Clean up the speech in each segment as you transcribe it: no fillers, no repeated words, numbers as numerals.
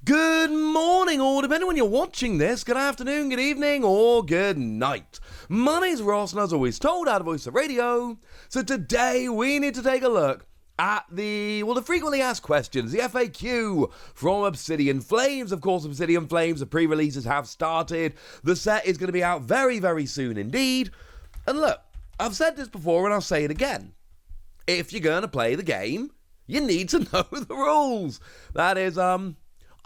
Good morning, or depending when you're watching this, good afternoon, good evening, or good night. My name's Ross, and as always told, out of Voice of Radio. So today we need to take a look at the frequently asked questions, the FAQ from Obsidian Flames. Of course, Obsidian Flames, the pre-releases have started. The set is going to be out very, very soon indeed. And look, I've said this before and I'll say it again. If you're going to play the game, you need to know the rules. That is,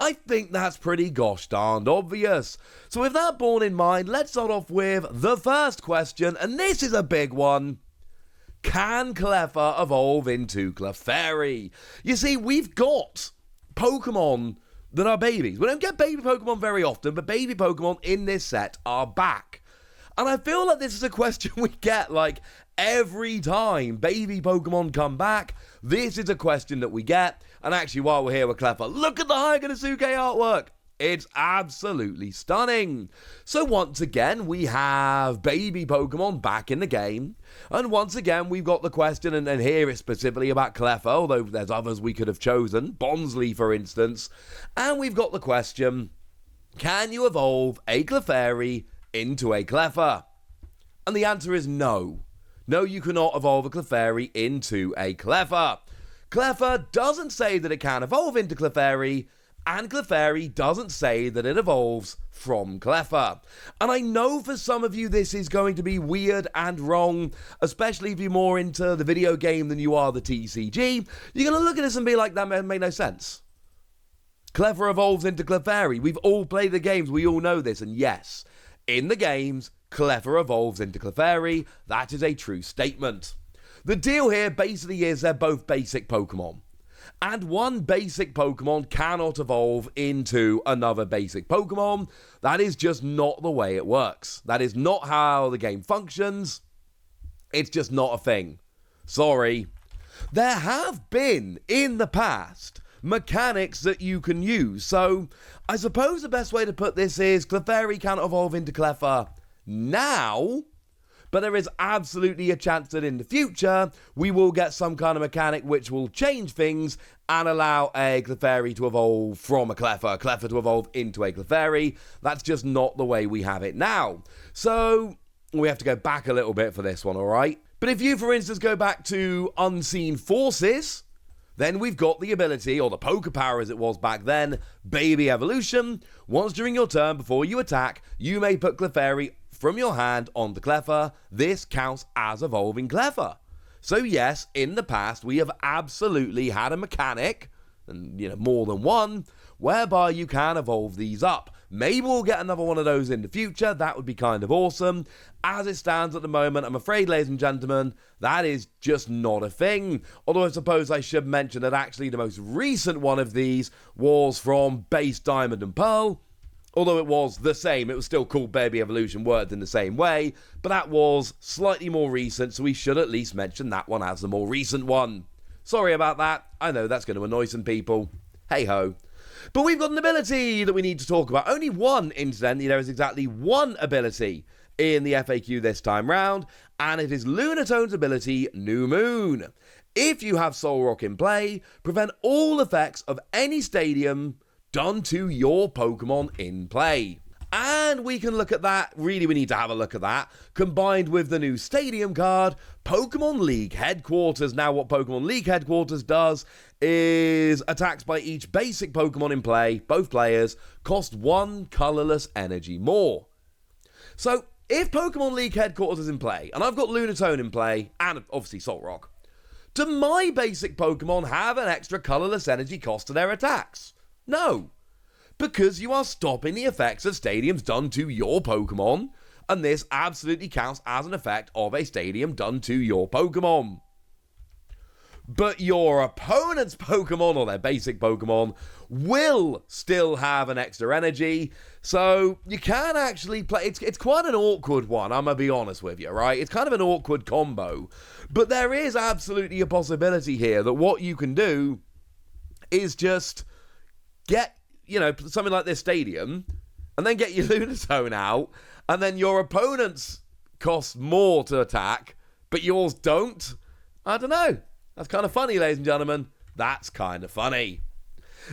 I think that's pretty gosh darned obvious. So with that borne in mind, let's start off with the first question, and this is a big one. Can Clefairy evolve into Clefairy? You see, we've got Pokemon that are babies. We don't get baby Pokemon very often, but baby Pokemon in this set are back. And I feel like this is a question we get like every time baby Pokemon come back. This is a question that we get. And actually, while we're here with Clefairy, look at the Haganosuke artwork. It's absolutely stunning. So once again, we have baby Pokemon back in the game. And once again, we've got the question, and here it's specifically about Clefairy, although there's others we could have chosen. Bonsley, for instance. And we've got the question, can you evolve a Clefairy into a Clefairy? And the answer is no. No, you cannot evolve a Clefairy into a Clefairy. Clefairy doesn't say that it can evolve into Clefairy, and Clefairy doesn't say that it evolves from Clefairy. And I know for some of you this is going to be weird and wrong, especially if you're more into the video game than you are the TCG. You're going to look at this and be like, that made no sense. Clefairy evolves into Clefairy. We've all played the games, we all know this, and yes, in the games, Clefairy evolves into Clefairy. That is a true statement. The deal here basically is they're both basic Pokemon. And one basic Pokemon cannot evolve into another basic Pokemon. That is just not the way it works. That is not how the game functions. It's just not a thing. Sorry. There have been, in the past, mechanics that you can use. So, I suppose the best way to put this is Clefairy can't evolve into Clefairy now, but there is absolutely a chance that in the future we will get some kind of mechanic which will change things and allow a Clefairy to evolve from a Clefairy to evolve into a Clefairy. That's just not the way we have it now. So we have to go back a little bit for this one, alright? But if you, for instance, go back to Unseen Forces, then we've got the ability, or the Poke Power as it was back then, Baby Evolution. Once during your turn before you attack, you may put Clefairy from your hand onto Clefairy. This counts as evolving Clefairy. So yes, in the past, we have absolutely had a mechanic, and more than one, whereby you can evolve these up. Maybe we'll get another one of those in the future. That would be kind of awesome. As it stands at the moment, I'm afraid, ladies and gentlemen, that is just not a thing. Although I suppose I should mention that actually the most recent one of these was from Base Diamond and Pearl. Although it was the same, it was still called Baby Evolution, worded in the same way, but that was slightly more recent, so we should at least mention that one as the more recent one. Sorry about that. I know that's going to annoy some people. Hey ho. But we've got an ability that we need to talk about. Only one, incidentally, there is exactly one ability in the FAQ this time round, and it is Lunatone's ability, New Moon. If you have Solrock in play, prevent all effects of any stadium done to your Pokemon in play. And we can look at that, really we need to have a look at that, combined with the new Stadium card, Pokemon League Headquarters. Now what Pokemon League Headquarters does is attacks by each basic Pokemon in play, both players, cost one colorless energy more. So if Pokemon League Headquarters is in play, and I've got Lunatone in play, and obviously Solrock, do my basic Pokemon have an extra colorless energy cost to their attacks? No. Because you are stopping the effects of stadiums done to your Pokemon, and this absolutely counts as an effect of a stadium done to your Pokemon. But your opponent's Pokemon, or their basic Pokemon, will still have an extra energy, so you can actually play. It's quite an awkward one, I'm gonna be honest with you, right? It's kind of an awkward combo, but there is absolutely a possibility here that what you can do is just get something like this stadium, and then get your Lunatone out, and then your opponent's cost more to attack, but yours don't. I don't know. That's kind of funny, ladies and gentlemen. That's kind of funny.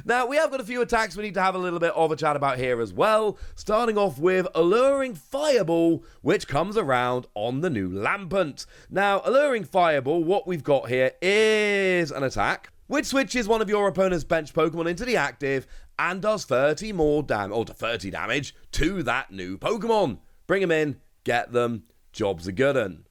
Now, we have got a few attacks we need to have a little bit of a chat about here as well, starting off with Alluring Fireball, which comes around on the new Lampent. Now, Alluring Fireball, what we've got here is an attack which switches one of your opponent's bench Pokemon into the active and does 30 more damage to that new Pokemon. Bring them in, get them, job's a good un.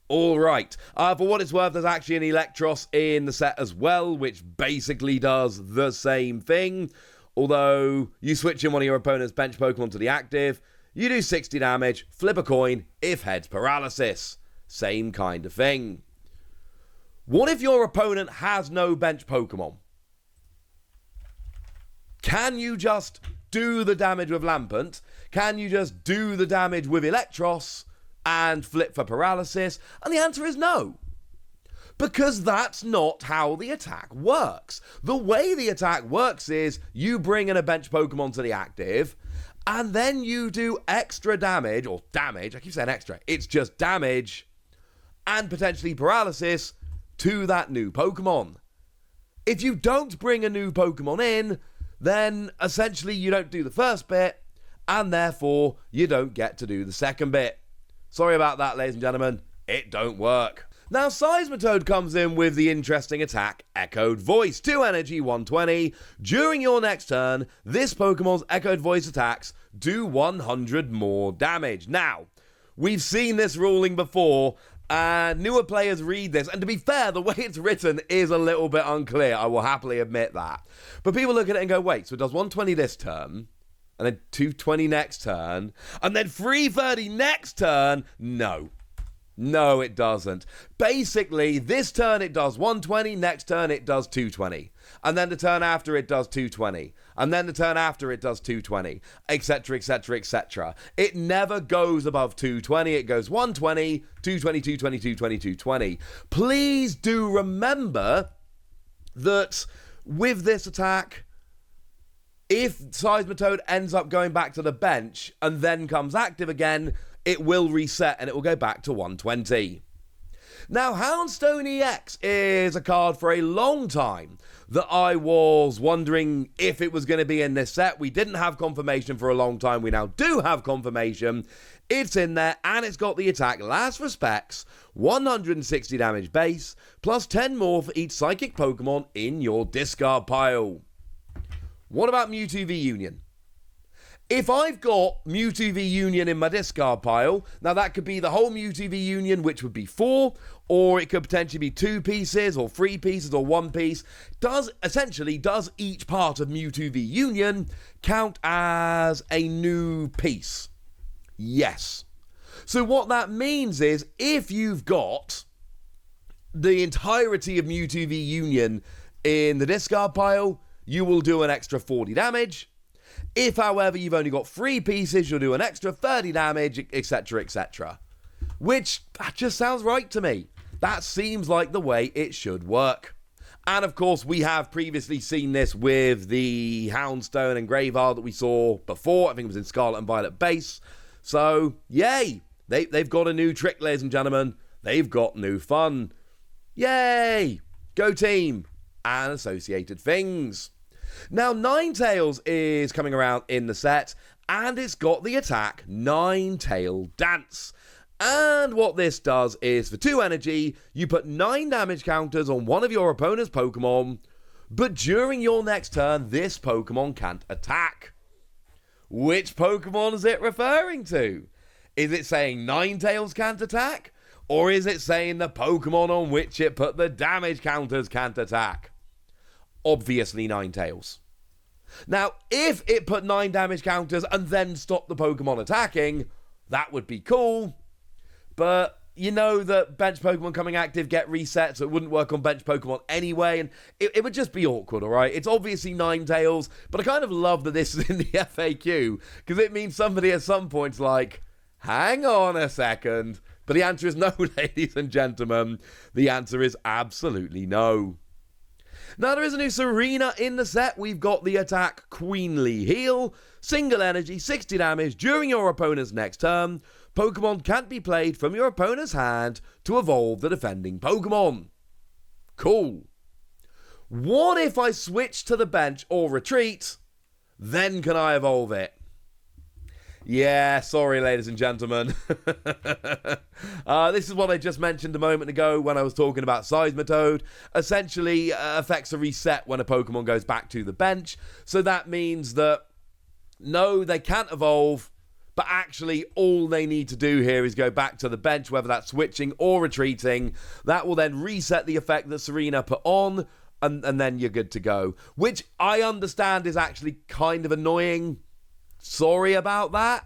Alright, for what it's worth, there's actually an Electros in the set as well, which basically does the same thing. Although, you switch in one of your opponent's bench Pokemon to the active, you do 60 damage, flip a coin, if heads paralysis. Same kind of thing. What if your opponent has no bench Pokemon? Can you just do the damage with Lampent? Can you just do the damage with Electros and flip for paralysis? And the answer is no. Because that's not how the attack works. The way the attack works is you bring in a bench Pokemon to the active, and then you do extra damage, or damage, I keep saying extra, it's just damage, and potentially paralysis to that new Pokemon. If you don't bring a new Pokemon in, then essentially you don't do the first bit, and therefore you don't get to do the second bit. Sorry about that, ladies and gentlemen, it don't work. Now, Seismitoad comes in with the interesting attack, Echoed Voice, 2 energy, 120. During your next turn, this Pokemon's Echoed Voice attacks do 100 more damage. Now, we've seen this ruling before, and newer players read this, and to be fair, the way it's written is a little bit unclear, I will happily admit that. But people look at it and go, wait, so it does 120 this turn, and then 220 next turn, and then 330 next turn? No, it doesn't. Basically, this turn it does 120, next turn it does 220. And then the turn after it does 220. And then the turn after it does 220, etc., etc., etc. It never goes above 220. It goes 120, 220, 220, 220, 220. Please do remember that with this attack, if Seismitoad ends up going back to the bench and then comes active again, it will reset and it will go back to 120. Now, Houndstone EX is a card for a long time that I was wondering if it was going to be in this set. We didn't have confirmation for a long time. We now do have confirmation. It's in there, and it's got the attack Last Respects, 160 damage base, plus 10 more for each psychic Pokemon in your discard pile. What about Mewtwo V Union? If I've got Mewtwo V Union in my discard pile, now that could be the whole Mewtwo V Union, which would be 4, or it could potentially be 2 pieces, or 3 pieces, or 1 piece. Does each part of Mewtwo V Union count as a new piece? Yes. So what that means is, if you've got the entirety of Mewtwo V Union in the discard pile, you will do an extra 40 damage. If, however, you've only got 3 pieces, you'll do an extra 30 damage, etc., etc. Which, that just sounds right to me. That seems like the way it should work. And, of course, we have previously seen this with the Houndstone and Graveheart that we saw before. I think it was in Scarlet and Violet base. So, yay! They've got a new trick, ladies and gentlemen. They've got new fun. Yay! Go team! And associated things. Now, Ninetales is coming around in the set, and it's got the attack Ninetale Dance. And what this does is, for 2 energy, you put 9 damage counters on one of your opponent's Pokemon, but during your next turn, this Pokemon can't attack. Which Pokemon is it referring to? Is it saying Ninetales can't attack? Or is it saying the Pokemon on which it put the damage counters can't attack? Obviously Ninetales. Now, if it put 9 damage counters and then stopped the Pokemon attacking, that would be cool. But you know that bench Pokemon coming active get reset, so it wouldn't work on bench Pokemon anyway, and it would just be awkward, alright? It's obviously Ninetales, but I kind of love that this is in the FAQ, because it means somebody at some point's like, hang on a second. But the answer is no, ladies and gentlemen. The answer is absolutely no. Now, there is a new Serena in the set. We've got the attack Queenly Heal, single energy, 60 damage during your opponent's next turn. Pokemon can't be played from your opponent's hand to evolve the defending Pokemon. Cool. What if I switch to the bench or retreat? Then can I evolve it? Yeah, sorry, ladies and gentlemen. This is what I just mentioned a moment ago when I was talking about Seismitoad. Essentially, affects a reset when a Pokemon goes back to the bench. So that means that, no, they can't evolve, but actually all they need to do here is go back to the bench, whether that's switching or retreating. That will then reset the effect that Serena put on, and then you're good to go. Which I understand is actually kind of annoying. Sorry about that.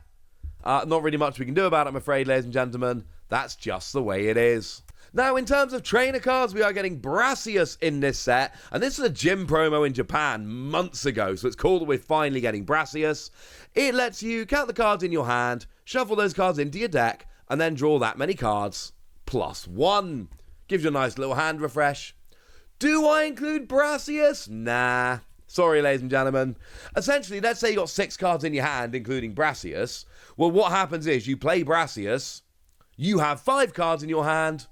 Not really much we can do about it, I'm afraid, ladies and gentlemen. That's just the way it is. Now, in terms of trainer cards, we are getting Brassius in this set. And this is a gym promo in Japan months ago, so it's cool that we're finally getting Brassius. It lets you count the cards in your hand, shuffle those cards into your deck, and then draw that many cards +1. Gives you a nice little hand refresh. Do I include Brassius? Nah. Sorry, ladies and gentlemen. Essentially, let's say you got 6 cards in your hand, including Brassius. Well, what happens is you play Brassius, you have 5 cards in your hand,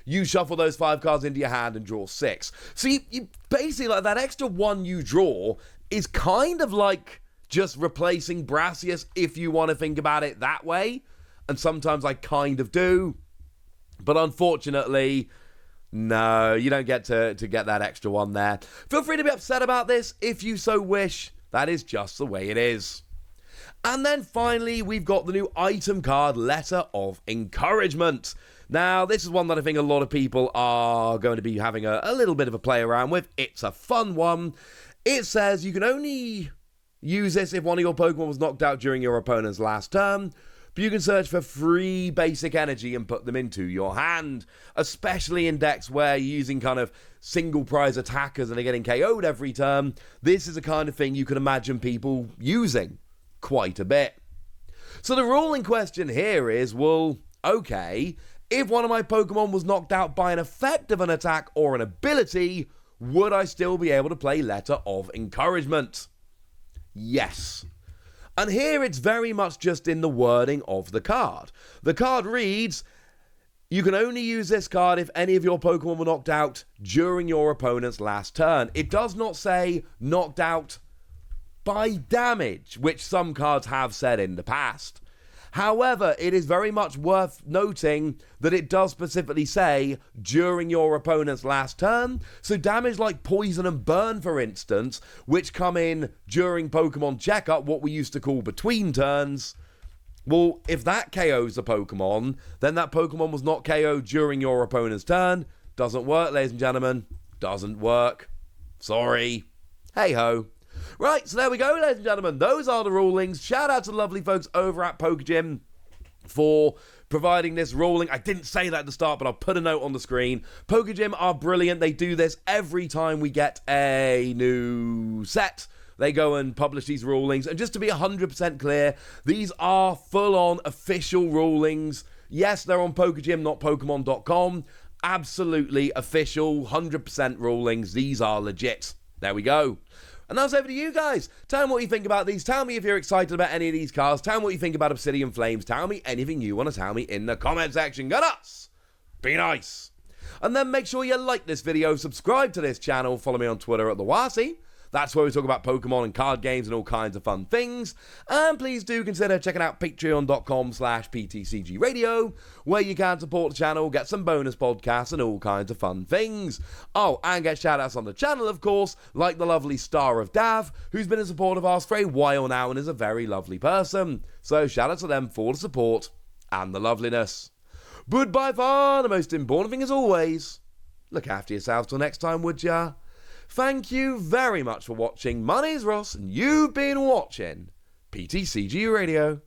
you shuffle those 5 cards into your hand and draw 6. So you basically, like, that extra 1 you draw is kind of like just replacing Brassius, if you want to think about it that way. And sometimes I kind of do. But unfortunately, no, you don't get to get that extra 1 there. Feel free to be upset about this if you so wish. That is just the way it is. And then finally, we've got the new item card, Letter of Encouragement. Now, this is one that I think a lot of people are going to be having a little bit of a play around with. It's a fun one. It says you can only use this if one of your Pokemon was knocked out during your opponent's last turn. But you can search for free basic energy and put them into your hand, especially in decks where you're using kind of single prize attackers and are getting KO'd every turn. This is the kind of thing you can imagine people using quite a bit. So the rule in question here is, well, okay, if one of my Pokemon was knocked out by an effect of an attack or an ability, would I still be able to play Letter of Encouragement? Yes. And here it's very much just in the wording of the card. The card reads, you can only use this card if any of your Pokemon were knocked out during your opponent's last turn. It does not say knocked out by damage, which some cards have said in the past. However, it is very much worth noting that it does specifically say during your opponent's last turn. So damage like poison and burn, for instance, which come in during Pokemon Checkup, what we used to call between turns. Well, if that KOs a Pokemon, then that Pokemon was not KO'd during your opponent's turn. Doesn't work, ladies and gentlemen. Doesn't work. Sorry. Hey-ho. Right, so there we go, ladies and gentlemen. Those are the rulings. Shout out to the lovely folks over at Pokegym for providing this ruling. I didn't say that at the start, but I'll put a note on the screen. Pokegym are brilliant. They do this every time we get a new set. They go and publish these rulings. And just to be 100% clear, these are full-on official rulings. Yes, they're on Pokegym, not Pokemon.com. Absolutely official, 100% rulings. These are legit. There we go. And that's over to you guys. Tell me what you think about these. Tell me if you're excited about any of these cards. Tell me what you think about Obsidian Flames. Tell me anything you want to tell me in the comment section. Go nuts! Be nice! And then make sure you like this video, subscribe to this channel, follow me on Twitter at TheWasi. That's where we talk about Pokemon and card games and all kinds of fun things. And please do consider checking out patreon.com/PTCGradio, where you can support the channel, get some bonus podcasts and all kinds of fun things. Oh, and get shout-outs on the channel, of course, like the lovely Star of Dav, who's been a supporter of ours for a while now and is a very lovely person. So shout out to them for the support and the loveliness. But by far, the most important thing as always, look after yourselves till next time, would ya? Thank you very much for watching. My name's Ross, and you've been watching PTCG Radio.